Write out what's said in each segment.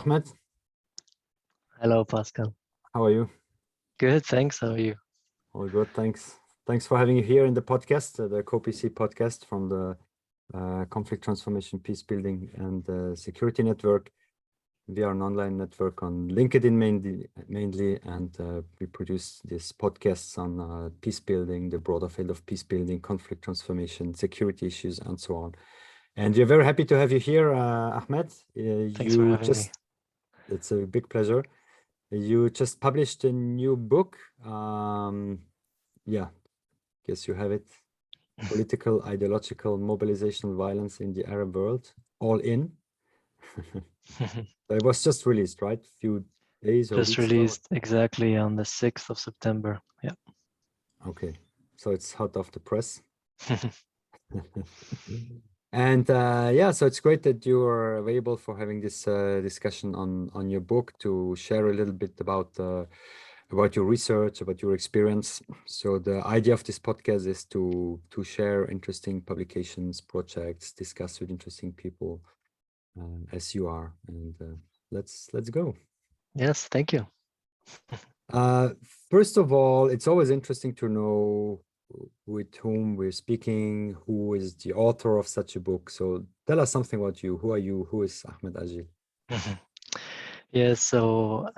Ahmed. Hello, Pascal. How are you? Good, thanks. How are you? All good, thanks. Thanks for having you here in the podcast, the CoPC podcast from the Conflict Transformation, Peace Building and Security Network. We are an online network on LinkedIn mainly, and we produce these podcasts on peace building, the broader field of peace building, conflict transformation, security issues, and so on. And we're very happy to have you here, Ahmed. Thanks for having me. It's a big pleasure. You just published a new book. Yeah, guess you have it. Political-ideological Mobilisation, Violence in the Arab World, all in. It was just released, right? A few days or Just weeks released exactly on the 6th of September. Yeah. Okay, so it's hot off the press. And yeah, so it's great that you are available for having this discussion on your book, to share a little bit about your research, about your experience. So the idea of this podcast is to share interesting publications, projects, discuss with interesting people as you are. And let's go. Yes, thank you. First of all, it's always interesting to know with whom we're speaking, who is the author of such a book. So tell us something about you. Who are you? Who is Ahmed Ajil? Yeah, so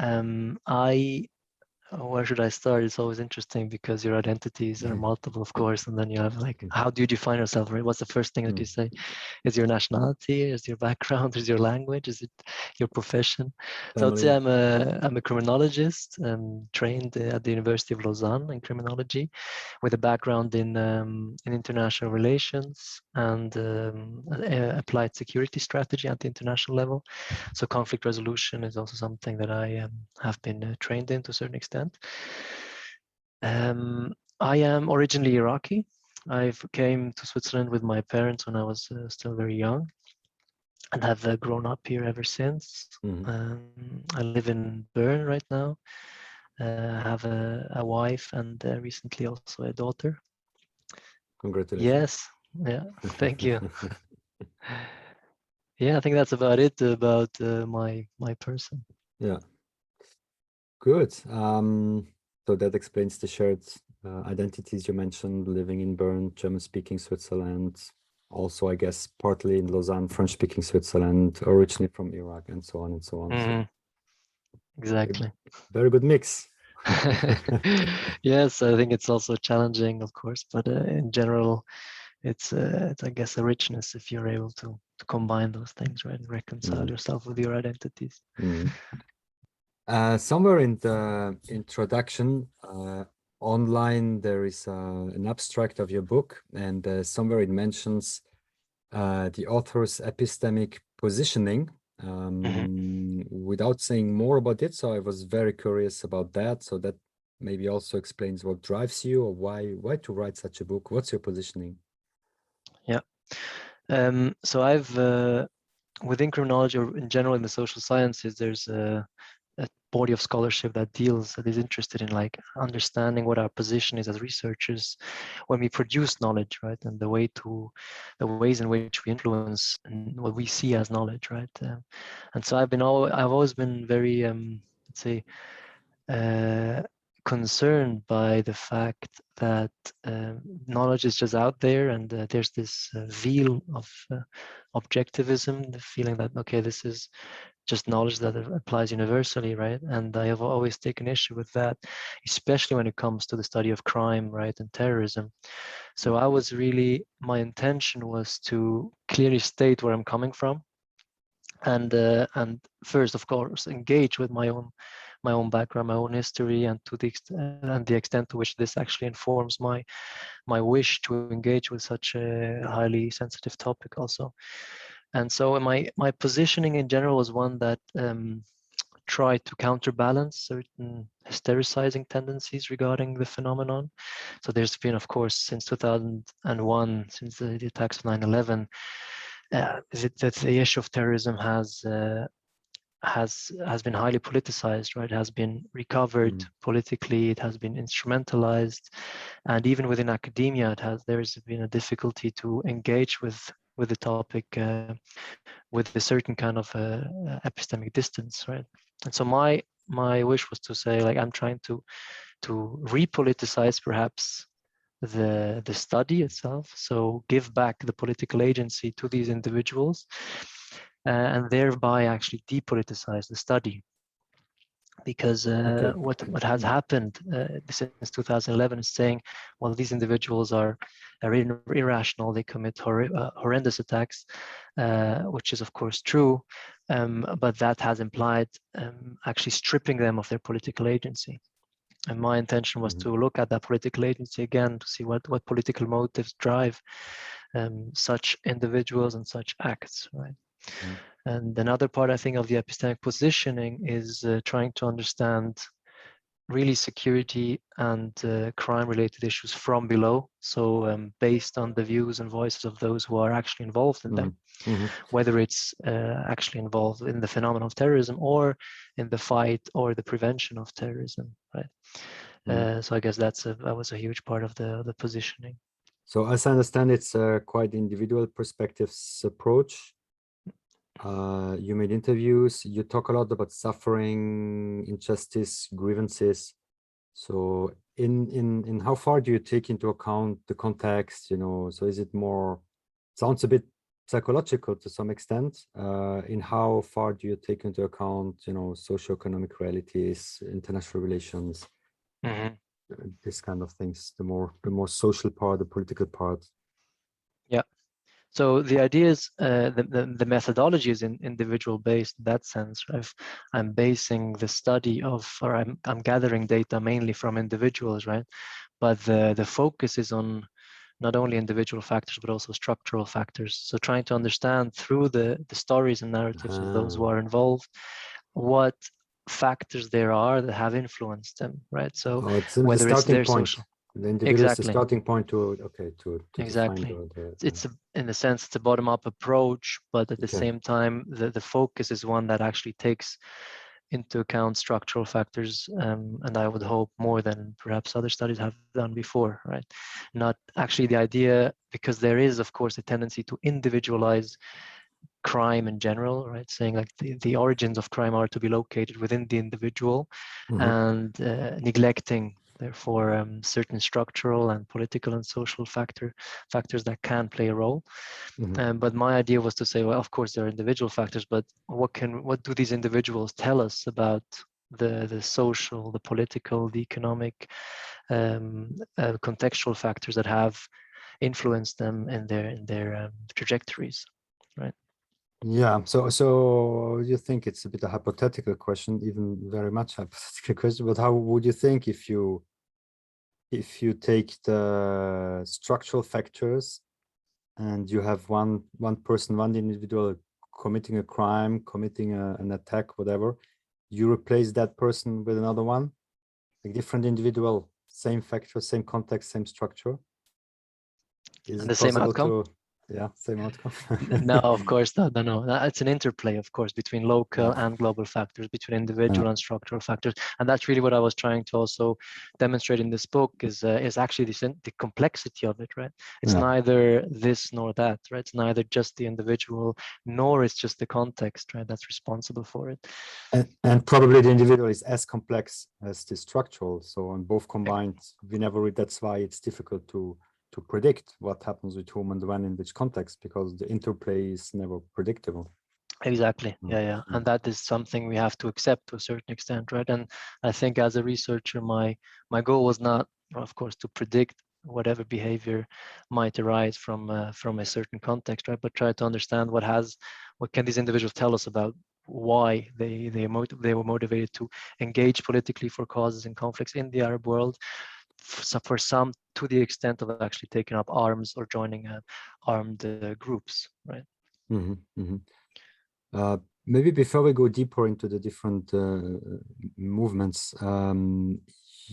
where should I start? It's always interesting because your identities are multiple, of course, and then you have like, how do you define yourself, right? What's the first thing that you say? Is your nationality? Is your background? Is your language? Is it your profession? So I'd say I'm a criminologist, trained at the University of Lausanne in criminology, with a background in international relations and applied security strategy at the international level. So conflict resolution is also something that I have been trained in to a certain extent. I am originally Iraqi. I came to Switzerland with my parents when I was still very young, and have grown up here ever since. I live in Bern right now. Have a wife and recently also a daughter. Congratulations. Yes, yeah, thank you. Yeah, I think that's about it about my person. Yeah, good. So that explains the shared identities you mentioned, living in Bern, German-speaking Switzerland, also, I guess, partly in Lausanne, French-speaking Switzerland, originally from Iraq, and so on and so on. So exactly. very good mix. Yes, I think it's also challenging, of course, but in general, it's I guess a richness if you're able to combine those things, right, and reconcile yourself with your identities. Somewhere in the introduction online, there is an abstract of your book, and somewhere it mentions the author's epistemic positioning, without saying more about it. So I was very curious about that. So that maybe also explains what drives you, or why to write such a book. What's your positioning? Yeah. So I've within criminology, or in general in the social sciences, there's a body of scholarship that is interested in like understanding what our position is as researchers when we produce knowledge, right, and the ways in which we influence and what we see as knowledge, right. And so I've always been very let's say concerned by the fact that knowledge is just out there, and there's this veil of objectivism, the feeling that, okay, this is just knowledge that applies universally, right? And I have always taken issue with that, especially when it comes to the study of crime, right, and terrorism. So my intention was to clearly state where I'm coming from, and first, of course, engage with my own background, my own history, and the extent to which this actually informs my wish to engage with such a highly sensitive topic also. And so my positioning in general was one that tried to counterbalance certain hystericizing tendencies regarding the phenomenon. So there's been, of course, since 2001, since the attacks of 9/11, that the issue of terrorism has been highly politicized, right? It has been recovered politically, it has been instrumentalized, and even within academia, there's been a difficulty to engage with with the topic with a certain kind of epistemic distance, right? And so my wish was to say, like, I'm trying to repoliticize perhaps the study itself, so give back the political agency to these individuals, and thereby actually depoliticize the study. Because what has happened since 2011 is saying, well, these individuals are irrational, they commit horrendous attacks, which is of course true, but that has implied actually stripping them of their political agency. And my intention was to look at that political agency again, to see what political motives drive such individuals and such acts, right? And another part, I think, of the epistemic positioning is trying to understand really security and crime-related issues from below. So based on the views and voices of those who are actually involved in them, whether it's actually involved in the phenomenon of terrorism or in the fight or the prevention of terrorism, right? So I guess that was a huge part of the positioning. So as I understand, it's a quite individual perspectives approach. You made interviews, you talk a lot about suffering, injustice, grievances. So in how far do you take into account the context, you know, so is it more, sounds a bit psychological to some extent, in how far do you take into account, you know, socioeconomic realities, international relations, this kind of things, the more social part, the political part? Yeah. So the idea is the methodology is individual based in that sense. I'm basing the study of, or I'm gathering data mainly from individuals, right? But the focus is on not only individual factors, but also structural factors. So trying to understand through the stories and narratives of those who are involved, what factors there are that have influenced them, right? So it's whether the it's starting their point. social, The individual is the exactly, starting point to define exactly. It's in a sense, it's a bottom-up approach, but at the same time, the focus is one that actually takes into account structural factors, and I would hope more than perhaps other studies have done before, right? Not actually the idea, because there is, of course, a tendency to individualize crime in general, right? Saying like the origins of crime are to be located within the individual, and neglecting therefore certain structural and political and social factors that can play a role. But my idea was to say, well, of course there are individual factors, but what do these individuals tell us about the social, the political, the economic, contextual factors that have influenced them in their trajectories, right? Yeah, so you think it's a bit a hypothetical question, even very much hypothetical question, but how would you think if you take the structural factors and you have one person, one individual committing a crime, committing an attack, whatever, you replace that person with another one, a different individual, same factor, same context, same structure? Is And it the same possible outcome? to, yeah, same outcome? No, of course not. No. It's an interplay, of course, between local and global factors, between individual and structural factors, and that's really what I was trying to also demonstrate in this book. Is actually the complexity of it, right? It's neither this nor that, right? It's neither just the individual, nor it's just the context, right? That's responsible for it. And probably the individual is as complex as the structural. So on both combined, we never read. That's why it's difficult to predict what happens with whom and when in which context, because the interplay is never predictable. Exactly. Yeah. And that is something we have to accept to a certain extent, right? And I think as a researcher, my goal was not, of course, to predict whatever behavior might arise from a certain context, right? But try to understand what can these individuals tell us about why they were motivated to engage politically for causes and conflicts in the Arab world. For some, to the extent of actually taking up arms or joining armed groups, right? Maybe before we go deeper into the different movements,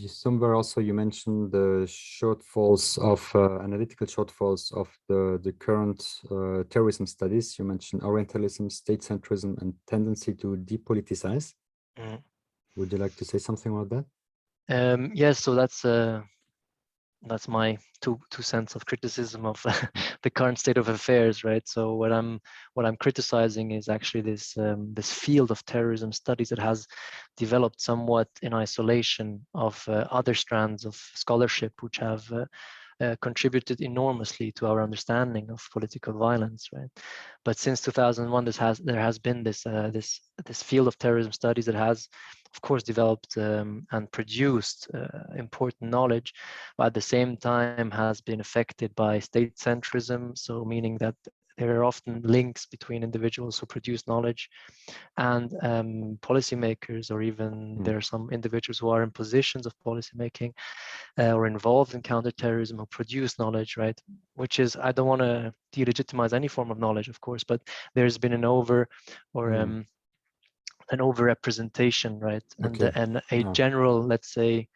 somewhere also you mentioned the shortfalls of analytical shortfalls of the current terrorism studies. You mentioned orientalism, state centrism, and tendency to depoliticize. Would you like to say something about that? Yes, so that's that's my two cents of criticism of the current state of affairs, right? So what I'm criticizing is actually this field of terrorism studies that has developed somewhat in isolation of other strands of scholarship, which have contributed enormously to our understanding of political violence, right? But since 2001, there has been this field of terrorism studies that has, of course, developed and produced important knowledge, but at the same time has been affected by state centrism. So meaning that there are often links between individuals who produce knowledge and policymakers, or even there are some individuals who are in positions of policymaking or involved in counterterrorism who produce knowledge, right? Which is, I don't want to delegitimize any form of knowledge, of course, but there's been an overrepresentation, right? Okay. And a general, let's say,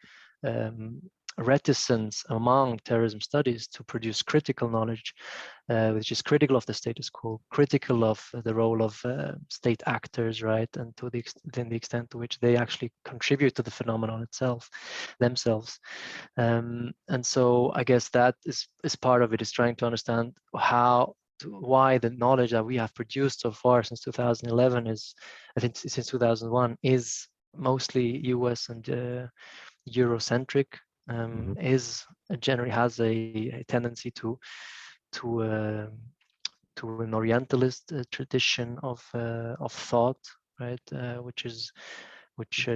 reticence among terrorism studies to produce critical knowledge, which is critical of the status quo, critical of the role of state actors, right? And to the extent to which they actually contribute to the phenomenon itself, themselves. And so I guess that is part of it, is trying to understand why the knowledge that we have produced so far since 2011 is, I think since 2001, is mostly US and Eurocentric, is generally has a tendency to an Orientalist tradition of thought, right? Which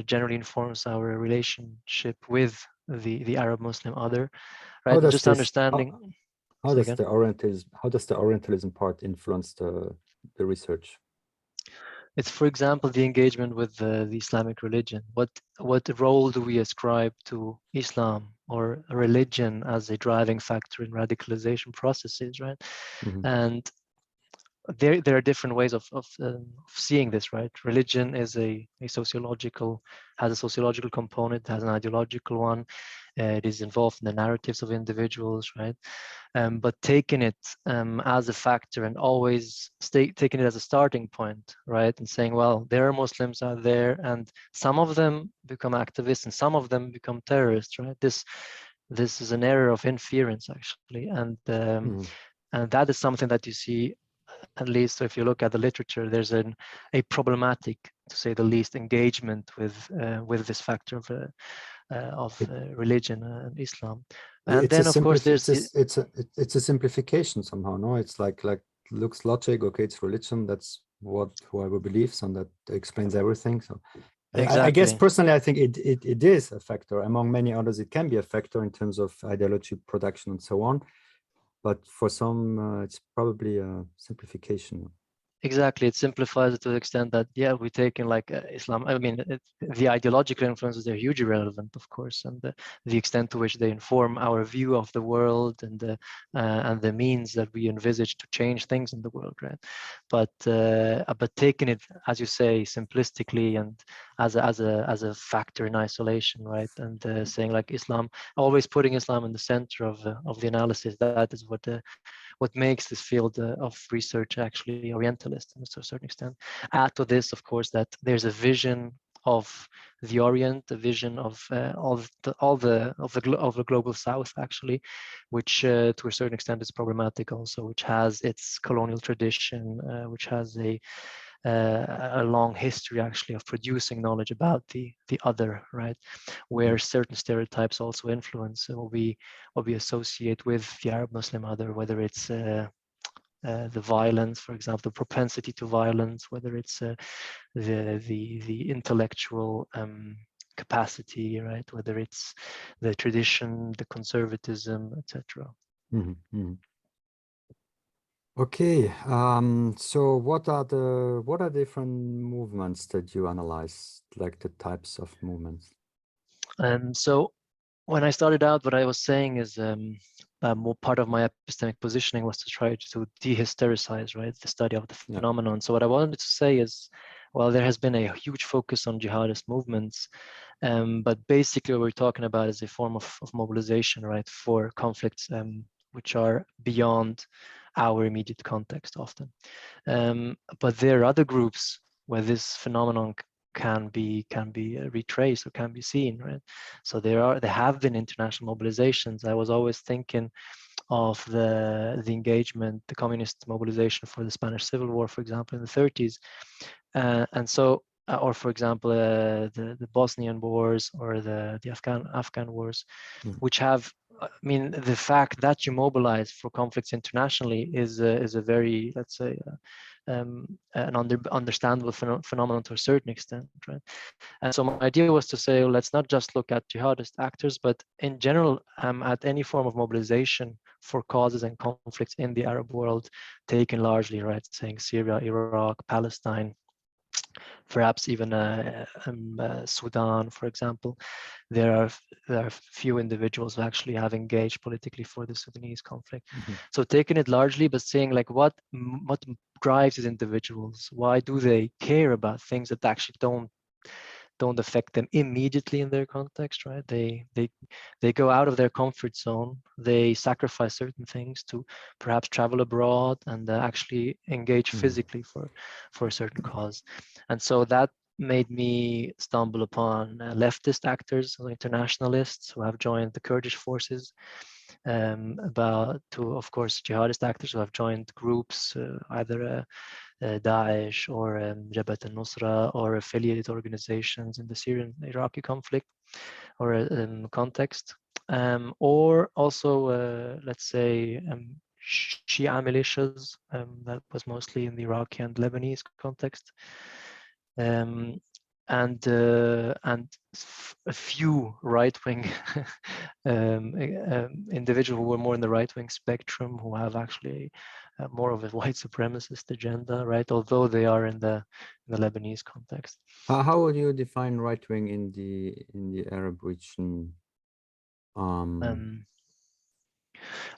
generally informs our relationship with the Arab Muslim other, right? How And does just this understanding. how does the Orientalism part influence the research? It's, for example, the engagement with the Islamic religion. What role do we ascribe to Islam or religion as a driving factor in radicalization processes, right? And there are different ways of seeing this, right? Religion is has a sociological component, has an ideological one. It is involved in the narratives of individuals, right? But taking it as a factor and always taking it as a starting point, right? And saying, well, there are Muslims out there, and some of them become activists and some of them become terrorists, right? This is an error of inference, actually, and that is something that you see, at least if you look at the literature, there's a problematic, to say the least, engagement with this factor of religion and Islam. And then, of course, there's it's a simplification somehow. No, it's like looks logic. Okay, it's religion. That's what whoever believes, and that explains everything. So exactly. I guess personally, I think it is a factor. Among many others, it can be a factor in terms of ideology production and so on. But for some, it's probably a simplification. Exactly, it simplifies it to the extent that, yeah, we're taking like Islam. I mean, the ideological influences are hugely relevant, of course, and the extent to which they inform our view of the world and the means that we envisage to change things in the world, right? But taking it, as you say, simplistically and as a factor in isolation, right? And saying like Islam, always putting Islam in the center of the analysis. That is what makes this field of research actually Orientalist to a certain extent. Add to this, of course, that there's a vision of the Orient, a vision of the global South, actually, which to a certain extent is problematic also, which has its colonial tradition, which has a long history actually of producing knowledge about the other, right? Where certain stereotypes also influence what we associate with the Arab Muslim other, whether it's the violence, for example, the propensity to violence, whether it's the intellectual capacity, right? Whether it's the tradition, the conservatism, etc. Okay, so what are different movements that you analyze, like the types of movements? So when I started out, what I was saying is more part of my epistemic positioning was to try to dehistoricize, right, the study of the phenomenon. So what I wanted to say is, well, there has been a huge focus on jihadist movements, but basically what we're talking about is a form of mobilization, right, for conflicts which are beyond our immediate context often. But there are other groups where this phenomenon can be retraced or can be seen, right? So there have been international mobilizations. I was always thinking of the engagement, the communist mobilization for the Spanish Civil War, for example, in the 30s, and so. Or, for example, the Bosnian wars or the Afghan wars, which have, I mean, the fact that you mobilize for conflicts internationally is a very, let's say, an understandable phenomenon to a certain extent, right? And so my idea was to say, well, let's not just look at jihadist actors, but in general, at any form of mobilization for causes and conflicts in the Arab world, taken largely, right, saying Syria, Iraq, Palestine, perhaps even Sudan, for example. There are few individuals who actually have engaged politically for the Sudanese conflict. So taking it largely, but saying like what drives these individuals? Why do they care about things that actually don't affect them immediately in their context, right? They go out of their comfort zone. They sacrifice certain things to perhaps travel abroad and actually engage physically for a certain cause. And so that made me stumble upon leftist actors, internationalists who have joined the Kurdish forces, of course, jihadist actors who have joined groups, either Daesh or Jabhat al-Nusra or affiliated organizations in the Syrian-Iraqi conflict or context, or also, let's say, Shia militias that was mostly in the Iraqi and Lebanese context. And a few right-wing individuals who were more in the right-wing spectrum, who have actually more of a white supremacist agenda, right? Although they are in the Lebanese context. How would you define right-wing in the Arab region?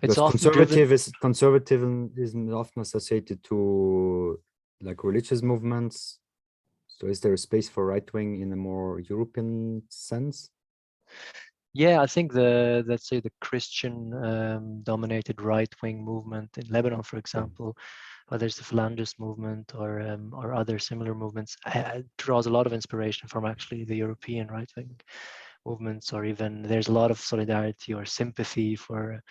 It's Because often driven. conservatism is often associated to like religious movements. So is there a space for right-wing in a more European sense? Yeah, I think let's say the Christian dominated right-wing movement in Lebanon, for example, whether it's the Phalangist movement or other similar movements, draws a lot of inspiration from actually the European right-wing movements, or even there's a lot of solidarity or sympathy for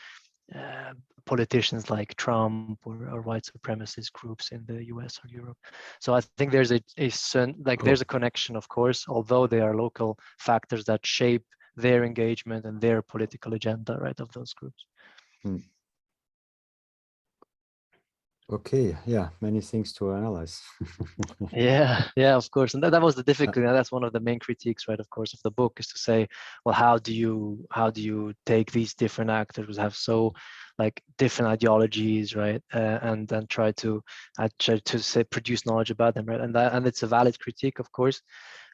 politicians like Trump or white supremacist groups in the US or Europe. So I think there's there's a connection, of course, although they are local factors that shape their engagement and their political agenda, right, of those groups. Okay, yeah, many things to analyze. Yeah, of course, and that was the difficulty. And that's one of the main critiques, right, of course, of the book, is to say, well, how do you take these different actors who have so like different ideologies, right, and then try to say produce knowledge about them, right, and it's a valid critique, of course.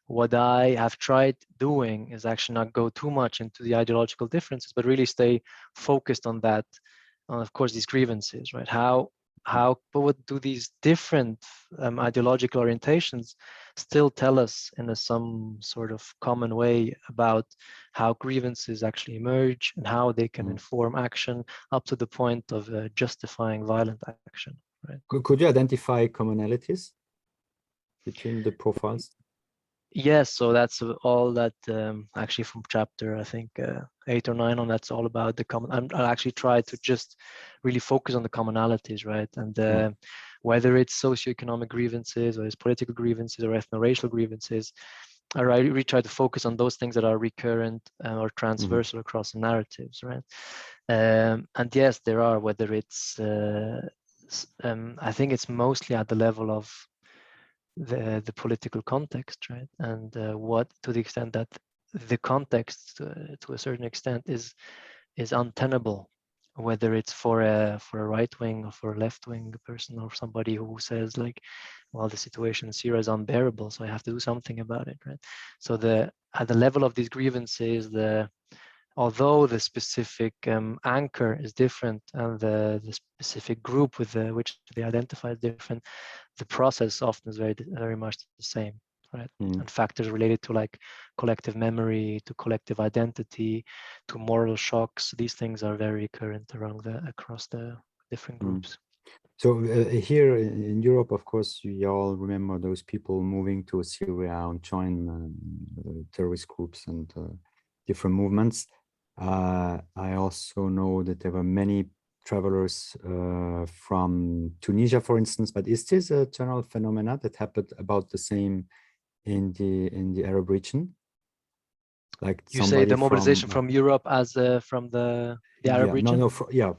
What I have tried doing is actually not go too much into the ideological differences, but really stay focused on that, on, of course, these grievances, right? But what do these different ideological orientations still tell us in some sort of common way about how grievances actually emerge and how they can inform action up to the point of justifying violent action, right? Could you identify commonalities between the profiles? Yes, so that's all that actually from chapter, I think 8 or 9 on, that's all about the common. I actually try to just really focus on the commonalities, right? And whether it's socioeconomic grievances or it's political grievances or ethno-racial grievances, I really try to focus on those things that are recurrent or transversal across the narratives, right? And yes, there are, whether it's, I think it's mostly at the level of the political context, right? And what, to the extent that the context to a certain extent is untenable, whether it's for a right wing or for a left wing person, or somebody who says like, well, the situation in Syria is unbearable, so I have to do something about it, right? So at the level of these grievances, although the specific anchor is different and the specific group with which they identify is different, the process often is very much the same, right? And factors related to like collective memory, to collective identity, to moral shocks, these things are very current across the different groups. So here in Europe, of course, you all remember those people moving to Syria and join terrorist groups and different movements. I also know that there were many travelers from Tunisia, for instance. But is this a general phenomena that happened about the same in the Arab region? Like You say somebody the mobilization from from Europe as from the Arab yeah, region? yeah,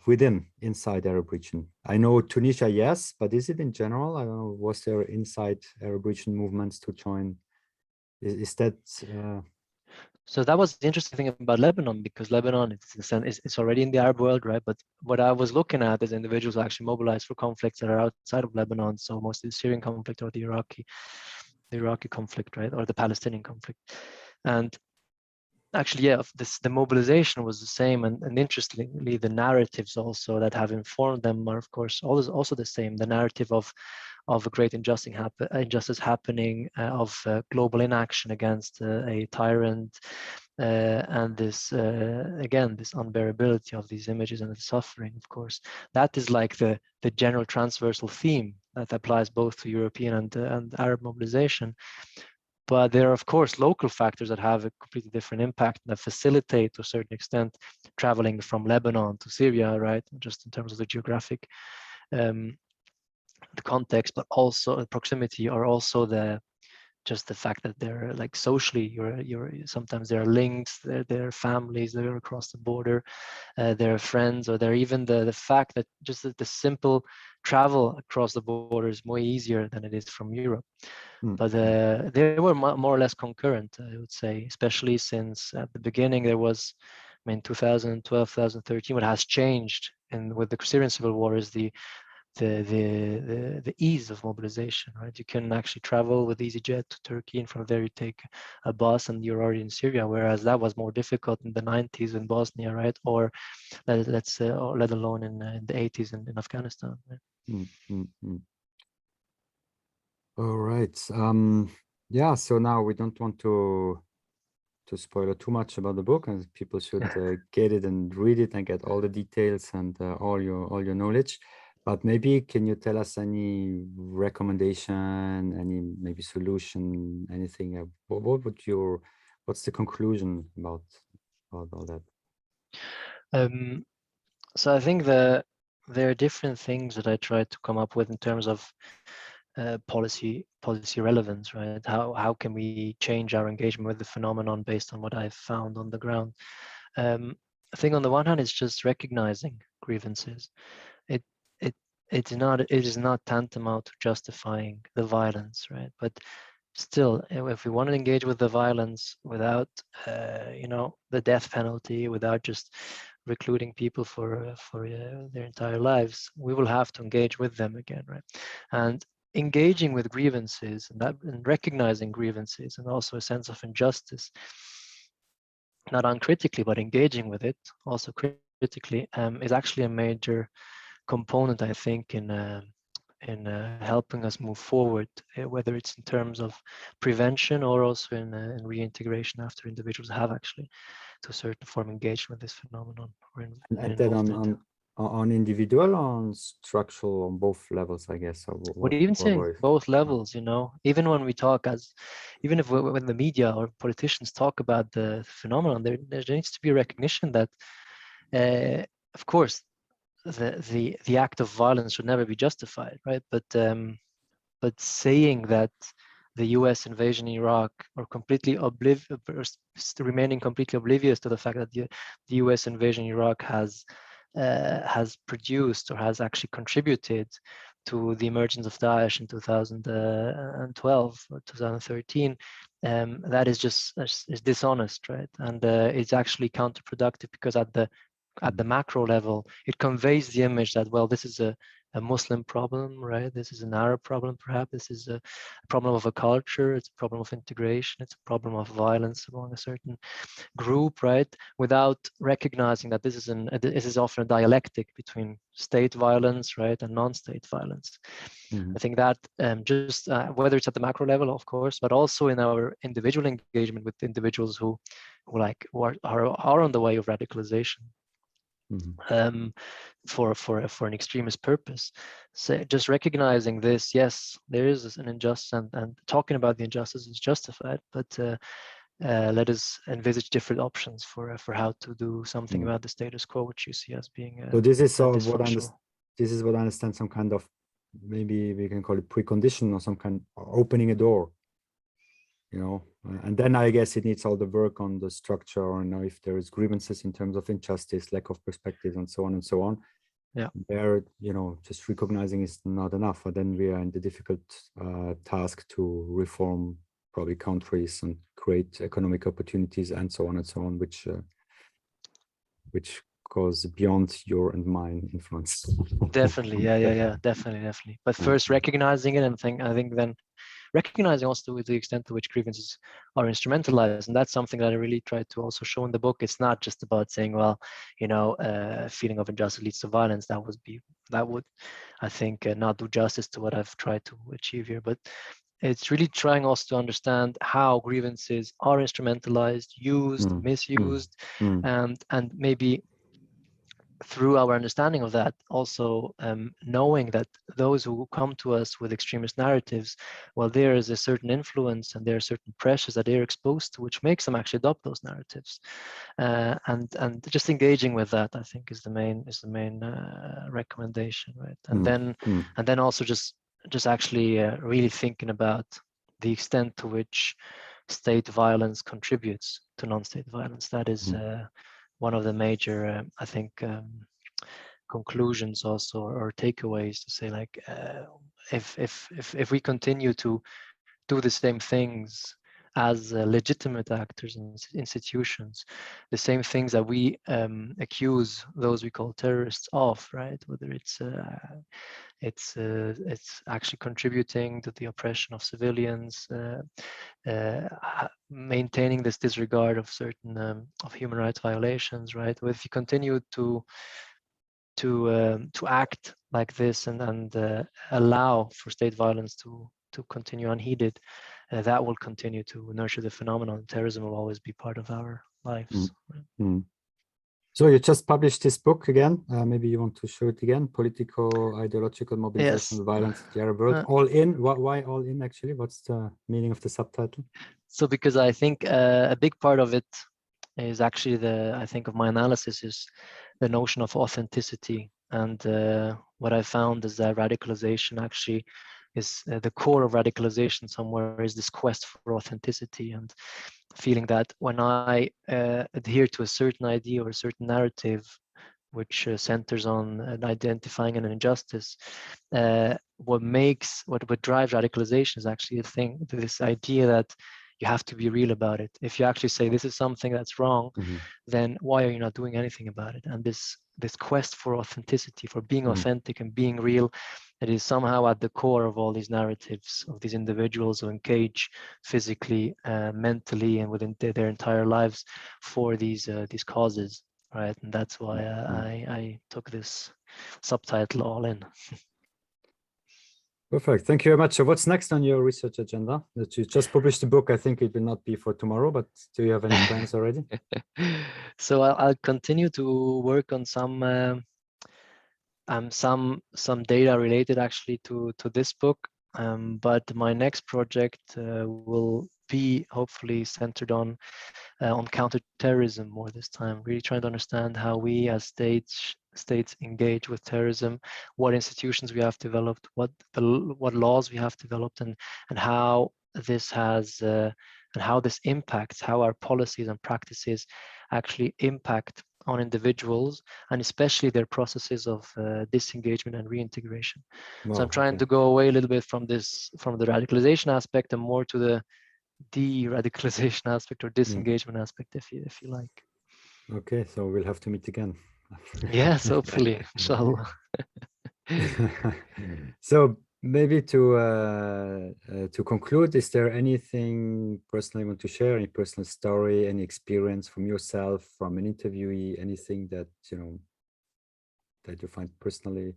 inside Arab region. I know Tunisia, yes, but is it in general? I don't know. Was there inside Arab region movements to join? Is that So that was the interesting thing about Lebanon, because Lebanon it's already in the Arab world, right? But what I was looking at is individuals who actually mobilized for conflicts that are outside of Lebanon, so mostly the Syrian conflict or the Iraqi conflict, right, or the Palestinian conflict. And actually, yeah, the mobilization was the same, and interestingly, the narratives also that have informed them are, of course, also the same. The narrative of a great injustice happening, of global inaction against a tyrant, and this again, this unbearability of these images and the suffering. Of course, that is like the general transversal theme that applies both to European and Arab mobilization. But there are, of course, local factors that have a completely different impact that facilitate, to a certain extent, traveling from Lebanon to Syria, right? Just in terms of the geographic, the context, but also the proximity, or also just the fact that they're like socially, you're sometimes there are links, there are families that are across the border, there are friends, or there are even the fact that just the simple travel across the border is more easier than it is from Europe. But they were more or less concurrent, I would say, especially since at the beginning there was, I mean, 2012, 2013, what has changed and with the Syrian civil war is the ease of mobilization, right? You can actually travel with EasyJet to Turkey, and from there you take a bus and you're already in Syria, whereas that was more difficult in the 90s in Bosnia, right? Or let's say, or let alone in the 80s in Afghanistan. Right? All right. Yeah, so now we don't want to spoil too much about the book, and people should get it and read it and get all the details and all your knowledge. But maybe can you tell us any recommendation, any maybe solution, anything? What's the conclusion about all that? So I think there are different things that I try to come up with in terms of policy relevance, right? How can we change our engagement with the phenomenon based on what I've found on the ground? I think on the one hand, it's just recognizing grievances. It it it is not tantamount to justifying the violence, right? But still, if we want to engage with the violence without, the death penalty, without just recluding people for their entire lives, we will have to engage with them again, right? And engaging with grievances and recognizing grievances and also a sense of injustice, not uncritically, but engaging with it also critically, is actually a major component, I think, in helping us move forward, whether it's in terms of prevention or also in reintegration after individuals have actually, to a certain form, engaged with this phenomenon or been And then involved in it. on individual, on structural, on both levels, I guess. Or What even saying both? both levels, even when we talk even if when the media or politicians talk about the phenomenon, there needs to be a recognition that, of course, the act of violence should never be justified, right? But saying that the U.S. invasion in Iraq, or remaining completely oblivious to the fact that the U.S. invasion in Iraq has produced or has actually contributed to the emergence of Daesh in 2012 or 2013, that is is dishonest, right? And it's actually counterproductive, because at the macro level, it conveys the image that, well, this is a Muslim problem, right? This is an Arab problem, perhaps. This is a problem of a culture. It's a problem of integration. It's a problem of violence among a certain group, right? Without recognizing that this is often a dialectic between state violence, right, and non-state violence. I think that just whether it's at the macro level, of course, but also in our individual engagement with individuals who are on the way of radicalization, for an extremist purpose. So just recognizing this, yes, there is an injustice, and talking about the injustice is justified, but let us envisage different options for how to do something about the status quo, which you see as being so this is sort of what I dysfunctional. understand. This is what I understand. Some kind of, maybe we can call it precondition, or some kind of opening a door. You know, and then I guess it needs all the work on the structure, or if there is grievances in terms of injustice, lack of perspective, and so on and so on. Yeah. There, just recognizing is not enough. And then we are in the difficult task to reform probably countries and create economic opportunities and so on and so on, which goes beyond your and mine influence. Definitely, yeah, definitely. But first recognizing it, and I think then recognizing also with the extent to which grievances are instrumentalized, and that's something that I really try to also show in the book. It's not just about saying, well, feeling of injustice leads to violence. That would, I think, not do justice to what I've tried to achieve here. But it's really trying also to understand how grievances are instrumentalized, used, misused, and maybe through our understanding of that, also knowing that those who come to us with extremist narratives, well, there is a certain influence and there are certain pressures that they're exposed to, which makes them actually adopt those narratives. And just engaging with that, I think, is the main recommendation, right? And then also just actually really thinking about the extent to which state violence contributes to non-state violence. That is one of the major, I think, conclusions also, or takeaways, to say, like, if we continue to do the same things as legitimate actors and institutions, the same things that we accuse those we call terrorists of, right? Whether it's actually contributing to the oppression of civilians, maintaining this disregard of certain of human rights violations, right? If you continue to act like this and allow for state violence to continue unheeded, that will continue to nurture the phenomenon. Terrorism will always be part of our lives. So you just published this book again. Maybe you want to show it again. Politico-ideological Mobilisation, Yes. Violence in the Arab World. All in. Why all in, actually? What's the meaning of the subtitle? So because I think a big part of it is actually I think of my analysis is the notion of authenticity. And what I found is that radicalization actually is the core of radicalization somewhere is this quest for authenticity, and feeling that when I adhere to a certain idea or a certain narrative which centers on identifying an injustice, what drives radicalization is actually this idea that you have to be real about it. If you actually say this is something that's wrong, then why are you not doing anything about it? And this quest for authenticity, for being authentic and being real, it is somehow at the core of all these narratives of these individuals who engage physically, mentally, and within their entire lives for these causes, right? And that's why I took this subtitle, All In. Perfect. Thank you very much. So what's next on your research agenda? That you just published the book. I think it will not be for tomorrow, but do you have any plans already? So I'll continue to work on some data related actually to this book. But my next project will be hopefully centered on counterterrorism more this time, really trying to understand how we as states engage with terrorism, what institutions we have developed, what laws we have developed, and how this has and how this impacts, how our policies and practices actually impact on individuals, and especially their processes of disengagement and reintegration. Wow, so I'm trying to go away a little bit from the radicalization aspect and more to the de-radicalization aspect or disengagement aspect, if you like. Okay, so we'll have to meet again. Yes, hopefully, inshallah. So maybe to conclude, is there anything personally you want to share? Any personal story, any experience from yourself, from an interviewee, anything that that you find personally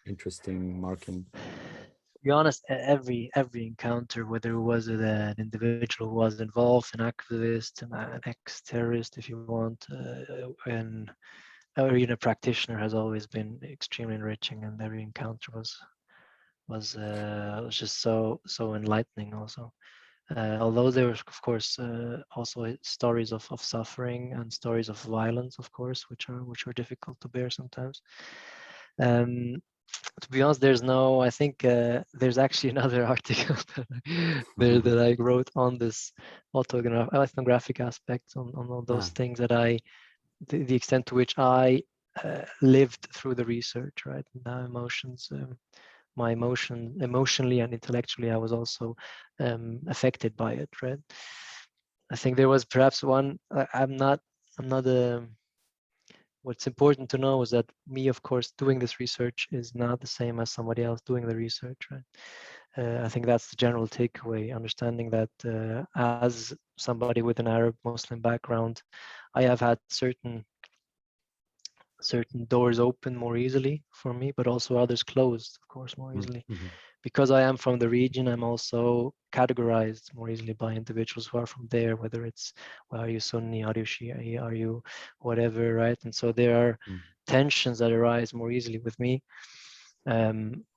interesting, marking? To be honest, every encounter, whether it was an individual who was involved, an activist, an ex-terrorist, if you want, or even a practitioner has always been extremely enriching, and every encounter was just so enlightening also. Although there were, of course, also stories of suffering and stories of violence, of course, which are difficult to bear sometimes. To be honest, I think there's actually another article that I wrote on this ethnographic aspects, on all those things that the extent to which I lived through the research, right? Now emotionally and intellectually, I was also affected by it, right? I think there was perhaps one. I'm not. What's important to know is that me, of course, doing this research is not the same as somebody else doing the research, right? I think that's the general takeaway, understanding that as somebody with an Arab Muslim background, I have had certain doors open more easily for me, but also others closed, of course, more easily. Because I am from the region, I'm also categorized more easily by individuals who are from there, whether it's, well, are you Sunni, are you Shia, are you whatever, right? And so there are tensions that arise more easily with me,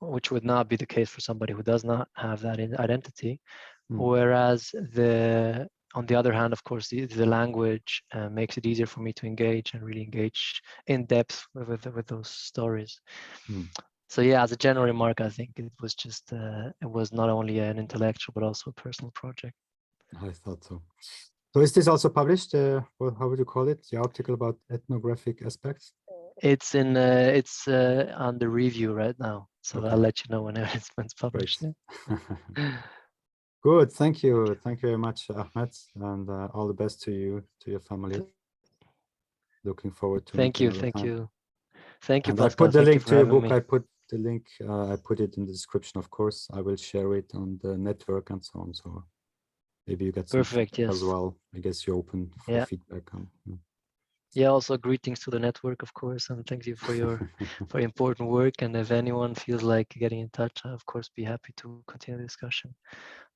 which would not be the case for somebody who does not have that identity. Whereas on the other hand, of course, the language makes it easier for me to engage and really engage in depth with those stories. So yeah, as a general remark, I think it was just it was not only an intellectual but also a personal project. I thought so. So is this also published? Well, how would you call it? The article about ethnographic aspects? It's under review right now, so I'll let you know whenever it's published. Good, thank you very much, Ahmed, and all the best to you, to your family. Looking forward to thank you, and Pascal. I put the link to your book. Me. I put the link. I put it in the description, of course. I will share it on the network and so on. So maybe you get some feedback as well. I guess you're open for feedback. Yeah, also greetings to the network, of course, and thank you for your for important work. And if anyone feels like getting in touch, I'll of course be happy to continue the discussion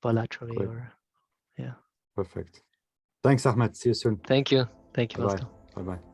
bilaterally. Great. Or Perfect. Thanks, Ahmed. See you soon. Thank you, Pascal. Bye bye.